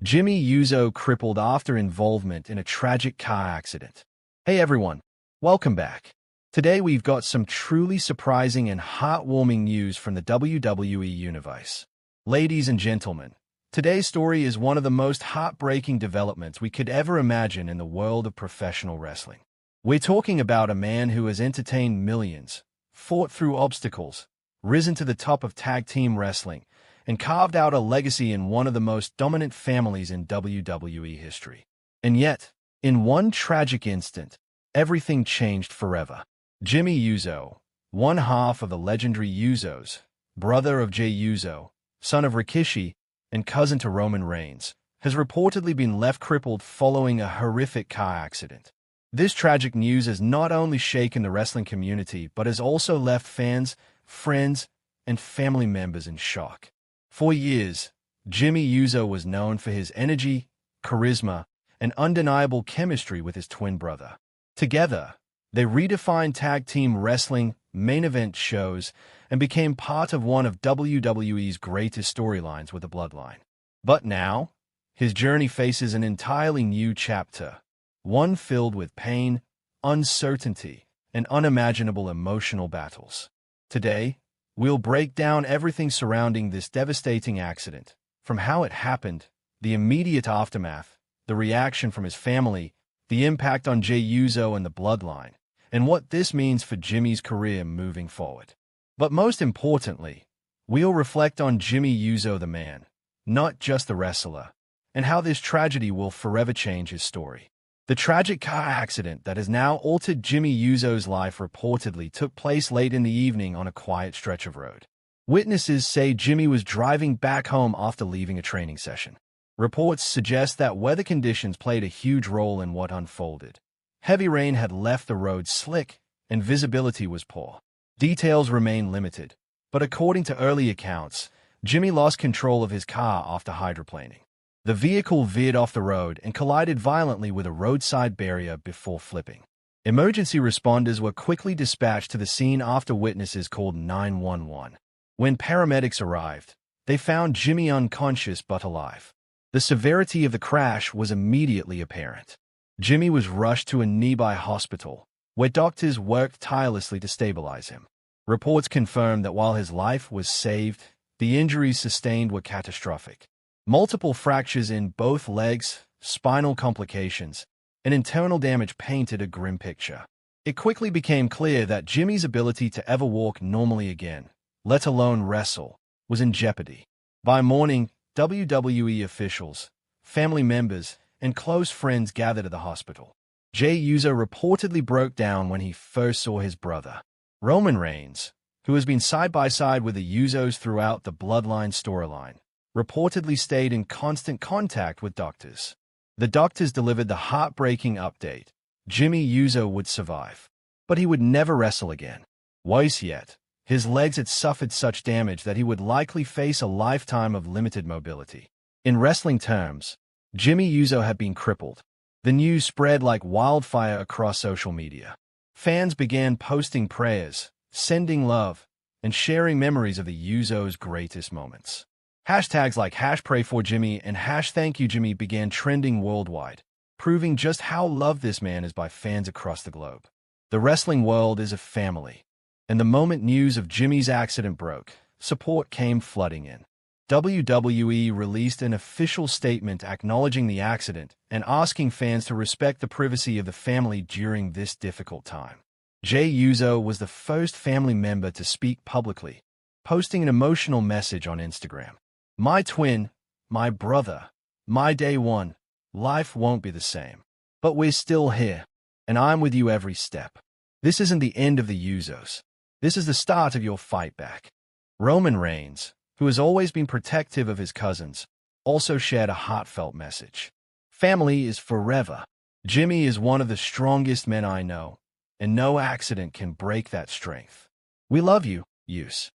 Jimmy Uso crippled after involvement in a tragic car accident. Hey everyone, welcome back. Today we've got some truly surprising and heartwarming news from the WWE universe. Ladies and gentlemen, today's story is one of the most heartbreaking developments we could ever imagine in the world of professional wrestling. We're talking about a man who has entertained millions, fought through obstacles, risen to the top of tag team wrestling, and carved out a legacy in one of the most dominant families in WWE history. And yet, in one tragic instant, everything changed forever. Jimmy Uso, one half of the legendary Usos, brother of Jey Uso, son of Rikishi, and cousin to Roman Reigns, has reportedly been left crippled following a horrific car accident. This tragic news has not only shaken the wrestling community, but has also left fans, friends, and family members in shock. For years, Jimmy Uso was known for his energy, charisma, and undeniable chemistry with his twin brother. Together, they redefined tag team wrestling, main event shows, and became part of one of WWE's greatest storylines with the Bloodline. But now, his journey faces an entirely new chapter, one filled with pain, uncertainty, and unimaginable emotional battles. Today, we'll break down everything surrounding this devastating accident, from how it happened, the immediate aftermath, the reaction from his family, the impact on Jey Uso and the Bloodline, and what this means for Jimmy's career moving forward. But most importantly, we'll reflect on Jimmy Uso the man, not just the wrestler, and how this tragedy will forever change his story. The tragic car accident that has now altered Jimmy Uso's life reportedly took place late in the evening on a quiet stretch of road. Witnesses say Jimmy was driving back home after leaving a training session. Reports suggest that weather conditions played a huge role in what unfolded. Heavy rain had left the road slick, and visibility was poor. Details remain limited, but according to early accounts, Jimmy lost control of his car after hydroplaning. The vehicle veered off the road and collided violently with a roadside barrier before flipping. Emergency responders were quickly dispatched to the scene after witnesses called 911. When paramedics arrived, they found Jimmy unconscious but alive. The severity of the crash was immediately apparent. Jimmy was rushed to a nearby hospital, where doctors worked tirelessly to stabilize him. Reports confirmed that while his life was saved, the injuries sustained were catastrophic. Multiple fractures in both legs, spinal complications, and internal damage painted a grim picture. It quickly became clear that Jimmy's ability to ever walk normally again, let alone wrestle, was in jeopardy. By morning, WWE officials, family members, and close friends gathered at the hospital. Jey Uso reportedly broke down when he first saw his brother. Roman Reigns, who has been side by side with the Usos throughout the Bloodline storyline, reportedly stayed in constant contact with doctors. The doctors delivered the heartbreaking update: Jimmy Uso would survive, but he would never wrestle again. Worse yet, his legs had suffered such damage that he would likely face a lifetime of limited mobility. In wrestling terms, Jimmy Uso had been crippled. The news spread like wildfire across social media. Fans began posting prayers, sending love, and sharing memories of the Usos' greatest moments. Hashtags like #PrayForJimmy and #ThankYouJimmy began trending worldwide, proving just how loved this man is by fans across the globe. The wrestling world is a family, and the moment news of Jimmy's accident broke, support came flooding in. WWE released an official statement acknowledging the accident and asking fans to respect the privacy of the family during this difficult time. Jey Uso was the first family member to speak publicly, posting an emotional message on Instagram. "My twin, my brother, my day one, life won't be the same. But we're still here, and I'm with you every step. This isn't the end of the Usos. This is the start of your fight back." Roman Reigns, who has always been protective of his cousins, also shared a heartfelt message. "Family is forever. Jimmy is one of the strongest men I know, and no accident can break that strength. We love you, Us."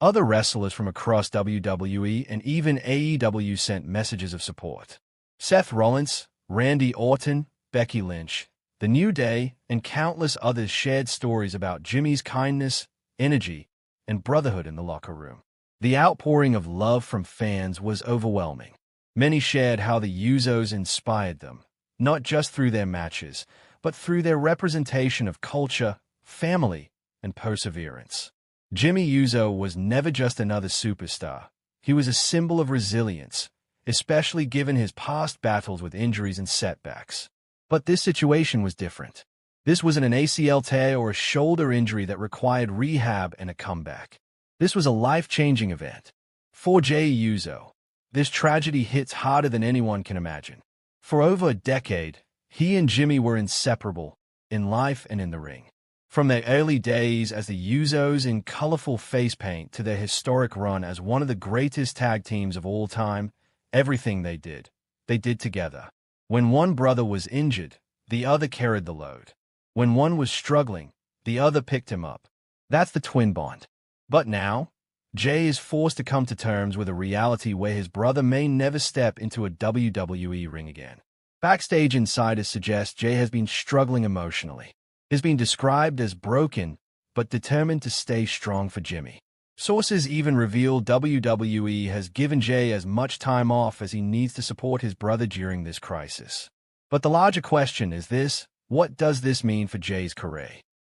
Other wrestlers from across WWE and even AEW sent messages of support. Seth Rollins, Randy Orton, Becky Lynch, The New Day, and countless others shared stories about Jimmy's kindness, energy, and brotherhood in the locker room. The outpouring of love from fans was overwhelming. Many shared how the Usos inspired them, not just through their matches, but through their representation of culture, family, and perseverance. Jimmy Uso was never just another superstar. He was a symbol of resilience, especially given his past battles with injuries and setbacks. But this situation was different. This wasn't an ACL tear or a shoulder injury that required rehab and a comeback. This was a life-changing event. For Jey Uso, this tragedy hits harder than anyone can imagine. For over a decade, he and Jimmy were inseparable, in life and in the ring. From their early days as the Usos in colorful face paint to their historic run as one of the greatest tag teams of all time, everything they did together. When one brother was injured, the other carried the load. When one was struggling, the other picked him up. That's the twin bond. But now, Jey is forced to come to terms with a reality where his brother may never step into a WWE ring again. Backstage insiders suggest Jey has been struggling emotionally. He's been described as broken, but determined to stay strong for Jimmy. Sources even reveal WWE has given Jey as much time off as he needs to support his brother during this crisis. But the larger question is this: what does this mean for Jey's career?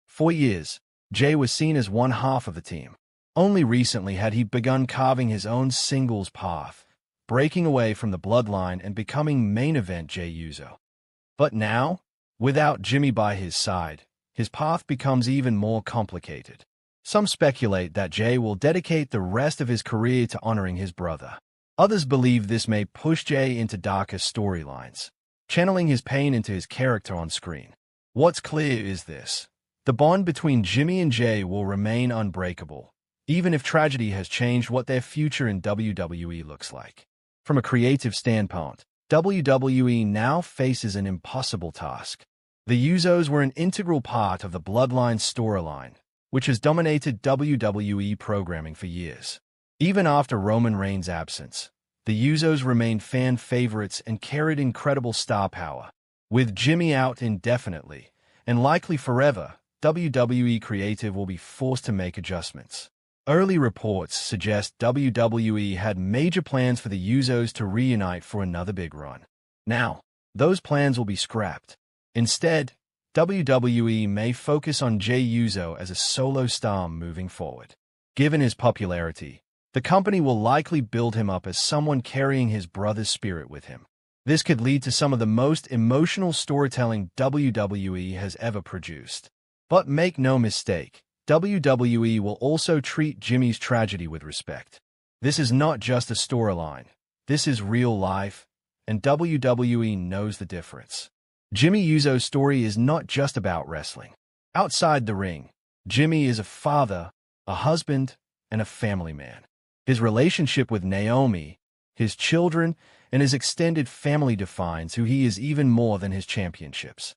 For years, Jey was seen as one half of the team. Only recently had he begun carving his own singles path, breaking away from the bloodline and becoming main event Jey Uso. But now, without Jimmy by his side, his path becomes even more complicated. Some speculate that Jey will dedicate the rest of his career to honoring his brother. Others believe this may push Jey into darker storylines, channeling his pain into his character on screen. What's clear is this: the bond between Jimmy and Jey will remain unbreakable, even if tragedy has changed what their future in WWE looks like. From a creative standpoint, WWE now faces an impossible task. The Usos were an integral part of the Bloodline storyline, which has dominated WWE programming for years. Even after Roman Reigns' absence, the Usos remained fan favorites and carried incredible star power. With Jimmy out indefinitely, and likely forever, WWE creative will be forced to make adjustments. Early reports suggest WWE had major plans for the Usos to reunite for another big run. Now, those plans will be scrapped. Instead, WWE may focus on Jey Uso as a solo star moving forward. Given his popularity, the company will likely build him up as someone carrying his brother's spirit with him. This could lead to some of the most emotional storytelling WWE has ever produced. But make no mistake, WWE will also treat Jimmy's tragedy with respect. This is not just a storyline. This is real life, and WWE knows the difference. Jimmy Uso's story is not just about wrestling. Outside the ring, Jimmy is a father, a husband, and a family man. His relationship with Naomi, his children, and his extended family defines who he is even more than his championships.